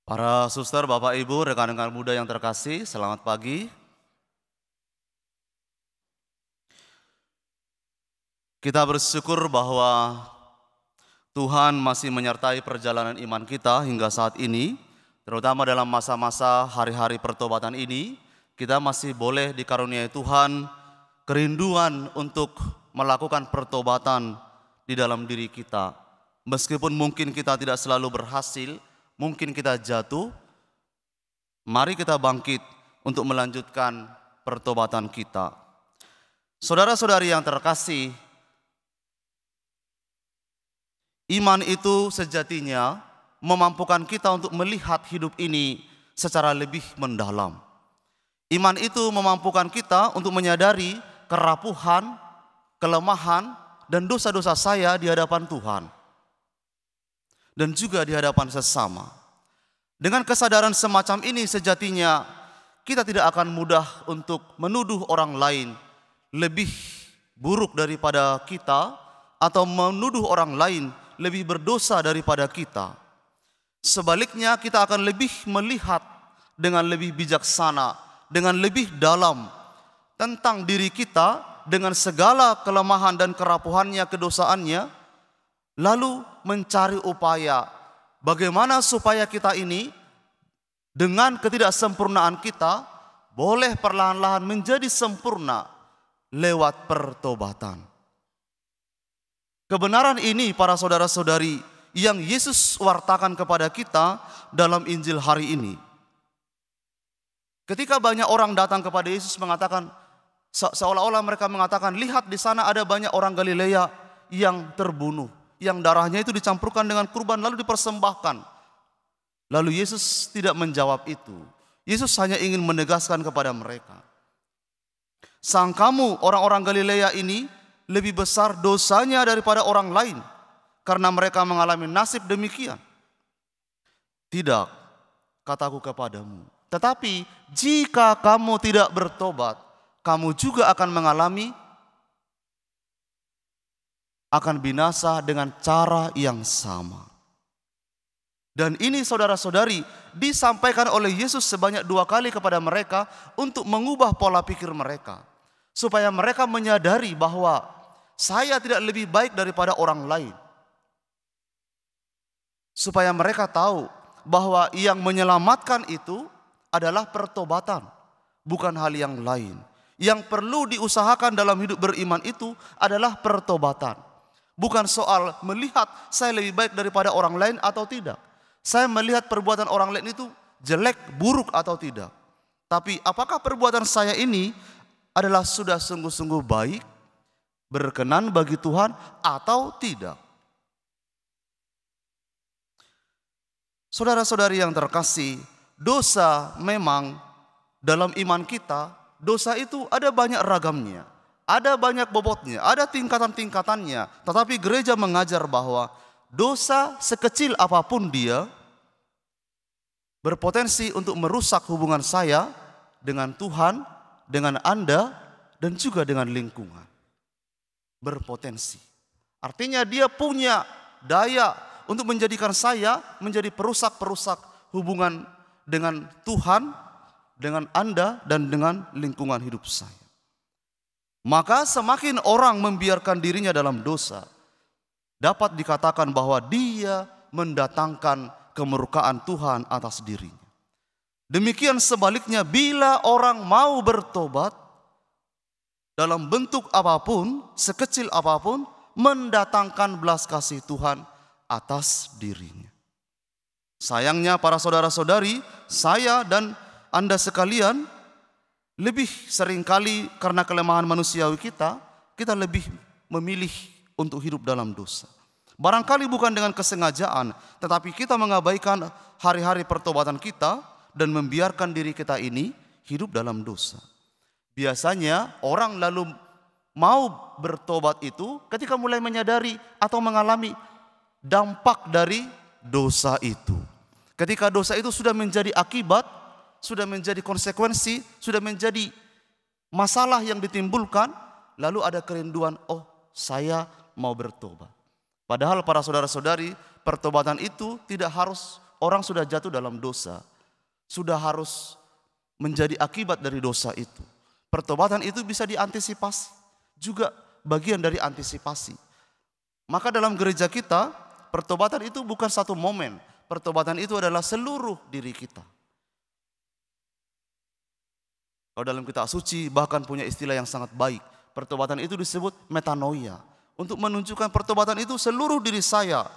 Para suster, Bapak Ibu, rekan-rekan muda yang terkasih, selamat pagi. Kita bersyukur bahwa Tuhan masih menyertai perjalanan iman kita hingga saat ini, terutama dalam masa-masa hari-hari pertobatan ini, kita masih boleh dikaruniai Tuhan kerinduan untuk melakukan pertobatan di dalam diri kita. Meskipun mungkin kita tidak selalu berhasil, mungkin kita jatuh, mari kita bangkit untuk melanjutkan pertobatan kita. Saudara-saudari yang terkasih, iman itu sejatinya memampukan kita untuk melihat hidup ini secara lebih mendalam. Iman itu memampukan kita untuk menyadari kerapuhan, kelemahan, dan dosa-dosa saya di hadapan Tuhan. Dan juga di hadapan sesama. Dengan kesadaran semacam ini sejatinya kita tidak akan mudah untuk menuduh orang lain lebih buruk daripada kita atau menuduh orang lain lebih berdosa daripada kita. Sebaliknya kita akan lebih melihat dengan lebih bijaksana, dengan lebih dalam tentang diri kita dengan segala kelemahan dan kerapuhannya, kedosaannya, lalu mencari upaya bagaimana supaya kita ini dengan ketidaksempurnaan kita boleh perlahan-lahan menjadi sempurna lewat pertobatan. Kebenaran ini para saudara-saudari yang Yesus wartakan kepada kita dalam Injil hari ini. Ketika banyak orang datang kepada Yesus mengatakan, seolah-olah mereka mengatakan, lihat di sana ada banyak orang Galilea yang terbunuh, yang darahnya itu dicampurkan dengan kurban lalu dipersembahkan. Lalu Yesus tidak menjawab itu. Yesus hanya ingin menegaskan kepada mereka, sang kamu orang-orang Galilea ini lebih besar dosanya daripada orang lain karena mereka mengalami nasib demikian. Tidak, kataku kepadamu, tetapi jika kamu tidak bertobat, kamu juga akan mengalami akan binasa dengan cara yang sama. Dan ini saudara-saudari disampaikan oleh Yesus sebanyak 2 kali kepada mereka untuk mengubah pola pikir mereka. Supaya mereka menyadari bahwa saya tidak lebih baik daripada orang lain. Supaya mereka tahu bahwa yang menyelamatkan itu adalah pertobatan, bukan hal yang lain. Yang perlu diusahakan dalam hidup beriman itu adalah pertobatan. Bukan soal melihat saya lebih baik daripada orang lain atau tidak. Saya melihat perbuatan orang lain itu jelek, buruk atau tidak. Tapi apakah perbuatan saya ini adalah sudah sungguh-sungguh baik, berkenan bagi Tuhan atau tidak? Saudara-saudari yang terkasih, dosa memang dalam iman kita, dosa itu ada banyak ragamnya. Ada banyak bobotnya, ada tingkatan-tingkatannya. Tetapi gereja mengajar bahwa dosa sekecil apapun dia berpotensi untuk merusak hubungan saya dengan Tuhan, dengan Anda, dan juga dengan lingkungan. Berpotensi. Artinya dia punya daya untuk menjadikan saya menjadi perusak-perusak hubungan dengan Tuhan, dengan Anda, dan dengan lingkungan hidup saya. Maka semakin orang membiarkan dirinya dalam dosa, dapat dikatakan bahwa dia mendatangkan kemurkaan Tuhan atas dirinya. Demikian sebaliknya bila orang mau bertobat dalam bentuk apapun, sekecil apapun, mendatangkan belas kasih Tuhan atas dirinya. Sayangnya para saudara-saudari, saya dan Anda sekalian lebih seringkali karena kelemahan manusiawi kita lebih memilih untuk hidup dalam dosa. Barangkali bukan dengan kesengajaan, tetapi kita mengabaikan hari-hari pertobatan kita dan membiarkan diri kita ini hidup dalam dosa. Biasanya orang lalu mau bertobat itu ketika mulai menyadari atau mengalami dampak dari dosa itu. Ketika dosa itu sudah menjadi akibat, sudah menjadi konsekuensi, sudah menjadi masalah yang ditimbulkan, lalu ada kerinduan, oh saya mau bertobat. Padahal para saudara-saudari, pertobatan itu tidak harus orang sudah jatuh dalam dosa, sudah harus menjadi akibat dari dosa itu. Pertobatan itu bisa diantisipasi, juga bagian dari antisipasi. Maka dalam gereja kita, pertobatan itu bukan satu momen. Pertobatan itu adalah seluruh diri kita. Kalau dalam kitab suci bahkan punya istilah yang sangat baik. Pertobatan itu disebut metanoia. Untuk menunjukkan pertobatan itu seluruh diri saya.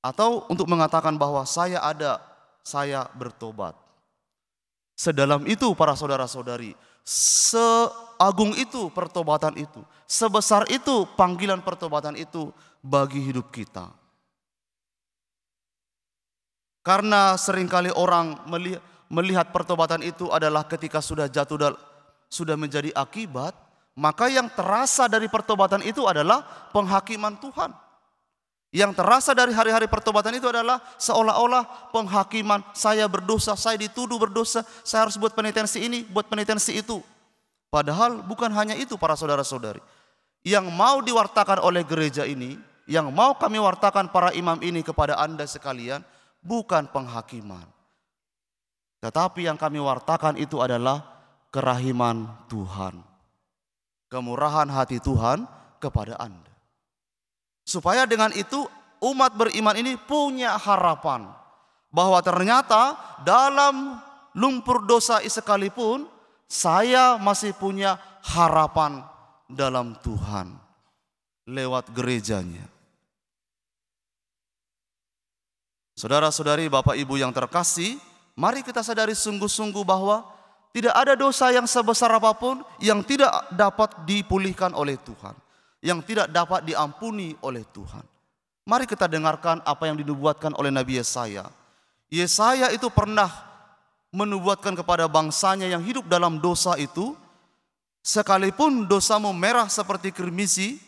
Atau untuk mengatakan bahwa saya ada, saya bertobat. Sedalam itu para saudara-saudari, seagung itu pertobatan itu, sebesar itu panggilan pertobatan itu bagi hidup kita. Karena seringkali orang melihat pertobatan itu adalah ketika sudah jatuh, sudah menjadi akibat, maka yang terasa dari pertobatan itu adalah penghakiman Tuhan. Yang terasa dari hari-hari pertobatan itu adalah seolah-olah penghakiman, saya berdosa, saya dituduh berdosa, saya harus buat penitensi ini, buat penitensi itu. Padahal bukan hanya itu para saudara-saudari. Yang mau diwartakan oleh gereja ini, yang mau kami wartakan para imam ini kepada Anda sekalian, bukan penghakiman. Tetapi yang kami wartakan itu adalah kerahiman Tuhan. Kemurahan hati Tuhan kepada Anda. Supaya dengan itu umat beriman ini punya harapan. Bahwa ternyata dalam lumpur dosa sekalipun saya masih punya harapan dalam Tuhan. Lewat gerejanya. Saudara-saudari, Bapak Ibu yang terkasih, mari kita sadari sungguh-sungguh bahwa tidak ada dosa yang sebesar apapun yang tidak dapat dipulihkan oleh Tuhan. Yang tidak dapat diampuni oleh Tuhan. Mari kita dengarkan apa yang dinubuatkan oleh Nabi Yesaya. Yesaya itu pernah menubuatkan kepada bangsanya yang hidup dalam dosa itu, sekalipun dosamu merah seperti kirmisi,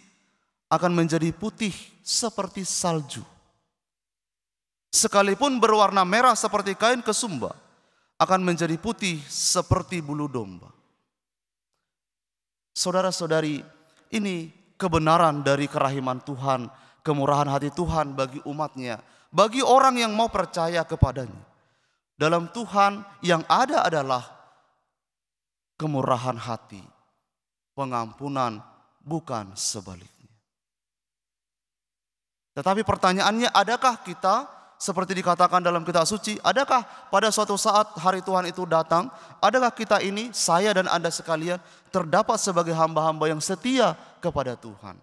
akan menjadi putih seperti salju. Sekalipun berwarna merah seperti kain kesumba, akan menjadi putih seperti bulu domba. Saudara-saudari, ini kebenaran dari kerahiman Tuhan, kemurahan hati Tuhan bagi umatnya, bagi orang yang mau percaya kepadanya. Dalam Tuhan yang ada adalah kemurahan hati, pengampunan, bukan sebaliknya. Tetapi pertanyaannya, adakah kita seperti dikatakan dalam kitab suci, adakah pada suatu saat hari Tuhan itu datang, adakah kita ini, saya dan Anda sekalian, terdapat sebagai hamba-hamba yang setia kepada Tuhan?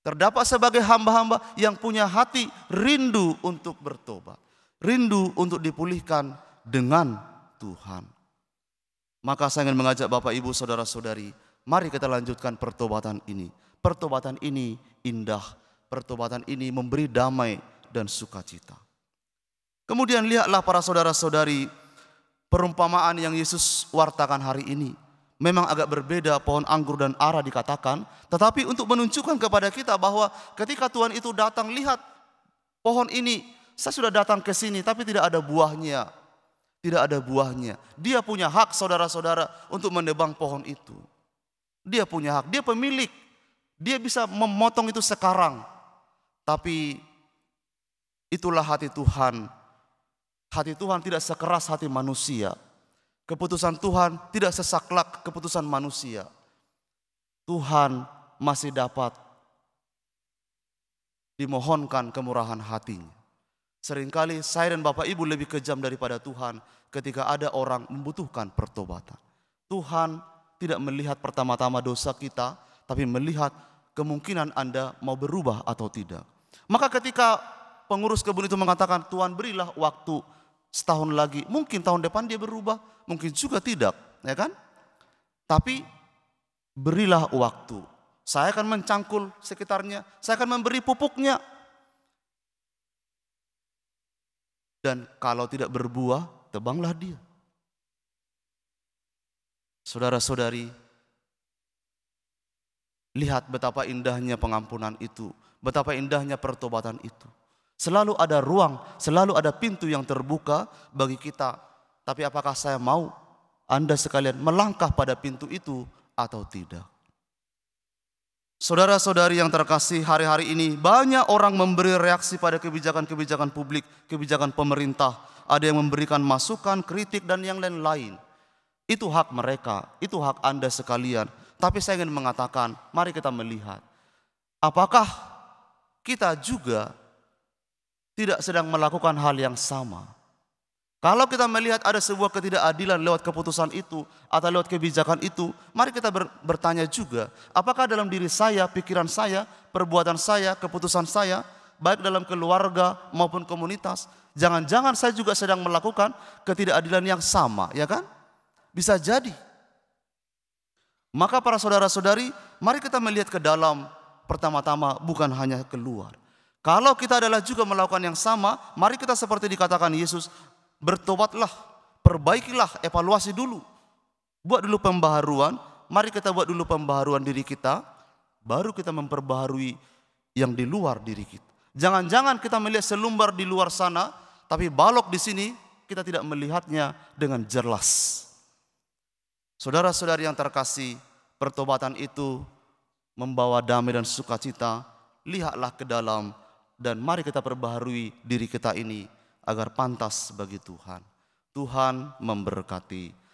Terdapat sebagai hamba-hamba yang punya hati rindu untuk bertobat, rindu untuk dipulihkan dengan Tuhan. Maka saya ingin mengajak Bapak Ibu saudara-saudari, mari kita lanjutkan pertobatan ini. Pertobatan ini indah, pertobatan ini memberi damai dan sukacita. Kemudian lihatlah para saudara-saudari, perumpamaan yang Yesus wartakan hari ini. Memang agak berbeda, pohon anggur dan ara dikatakan. Tetapi untuk menunjukkan kepada kita bahwa ketika Tuhan itu datang, lihat pohon ini, saya sudah datang ke sini tapi tidak ada buahnya. Tidak ada buahnya. Dia punya hak saudara-saudara untuk menebang pohon itu. Dia punya hak, dia pemilik. Dia bisa memotong itu sekarang. Tapi itulah hati Tuhan. Hati Tuhan tidak sekeras hati manusia. Keputusan Tuhan tidak sesaklak keputusan manusia. Tuhan masih dapat dimohonkan kemurahan hatinya. Seringkali saya dan Bapak Ibu lebih kejam daripada Tuhan ketika ada orang membutuhkan pertobatan. Tuhan tidak melihat pertama-tama dosa kita, tapi melihat kemungkinan Anda mau berubah atau tidak. Maka ketika pengurus kebun itu mengatakan, Tuhan berilah waktu setahun lagi, mungkin tahun depan dia berubah, mungkin juga tidak, ya kan? Tapi berilah waktu. Saya akan mencangkul sekitarnya, saya akan memberi pupuknya. Dan kalau tidak berbuah, tebanglah dia. Saudara-saudari, lihat betapa indahnya pengampunan itu, betapa indahnya pertobatan itu. Selalu ada ruang, selalu ada pintu yang terbuka bagi kita. Tapi apakah saya mau Anda sekalian melangkah pada pintu itu atau tidak? Saudara-saudari yang terkasih, hari-hari ini banyak orang memberi reaksi pada kebijakan-kebijakan publik, kebijakan pemerintah. Ada yang memberikan masukan, kritik, dan yang lain-lain. Itu hak mereka, itu hak Anda sekalian. Tapi saya ingin mengatakan, mari kita melihat. Apakah kita juga tidak sedang melakukan hal yang sama? Kalau kita melihat ada sebuah ketidakadilan lewat keputusan itu atau lewat kebijakan itu, mari kita bertanya juga, apakah dalam diri saya, pikiran saya, perbuatan saya, keputusan saya, baik dalam keluarga maupun komunitas, jangan-jangan saya juga sedang melakukan ketidakadilan yang sama, ya kan? Bisa jadi. Maka para saudara-saudari, mari kita melihat ke dalam, pertama-tama bukan hanya keluar. Kalau kita adalah juga melakukan yang sama, mari kita seperti dikatakan Yesus, bertobatlah, perbaikilah, evaluasi dulu. Buat dulu pembaharuan, mari kita buat dulu pembaharuan diri kita, baru kita memperbaharui yang di luar diri kita. Jangan-jangan kita melihat selumbar di luar sana, tapi balok di sini kita tidak melihatnya dengan jelas. Saudara-saudari yang terkasih, pertobatan itu membawa damai dan sukacita. Lihatlah ke dalam dan mari kita perbaharui diri kita ini agar pantas bagi Tuhan. Tuhan memberkati.